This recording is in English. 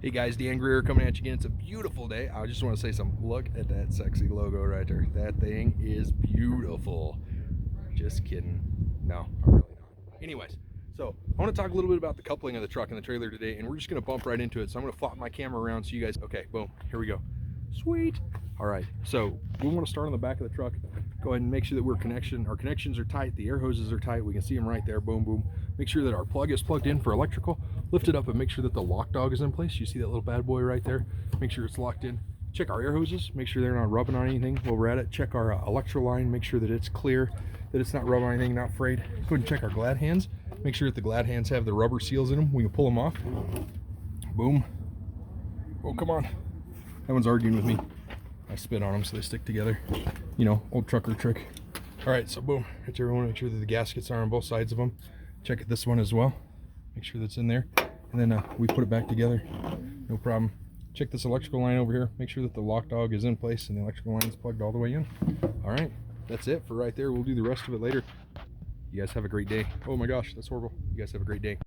Hey guys, Dan Greer coming at you again. It's a beautiful day. I just want to say something. Look at that sexy logo right there. That thing is beautiful. Just kidding. No, I'm really not. Anyways, so I want to talk a little bit about the coupling of the truck and the trailer today, and we're just going to bump right into it. So I'm going to flop my camera around so you guys, okay, boom, here we go. Sweet. All right, so we want to start on the back of the truck. Go ahead and make sure that our connections are tight, the air hoses are tight. We can see them right there, boom, boom. Make sure that our plug is plugged in for electrical. Lift it up and make sure that the lock dog is in place. You see that little bad boy right there? Make sure it's locked in. Check our air hoses, make sure they're not rubbing on anything while we're at it. Check our electro line, make sure that it's clear, that it's not rubbing on anything, not frayed. Go ahead and check our glad hands. Make sure that the glad hands have the rubber seals in them. We can pull them off. Boom. Oh, come on. That one's arguing with me. I spit on them so they stick together. You know, old trucker trick. All right, so boom, right there. We want to make sure that the gaskets are on both sides of them. Check this one as well. Make sure that's in there. And then we put it back together. No problem. Check this electrical line over here. Make sure that the lock dog is in place and the electrical line is plugged all the way in. All right, that's it for right there. We'll do the rest of it later. You guys have a great day. Oh my gosh, that's horrible. You guys have a great day.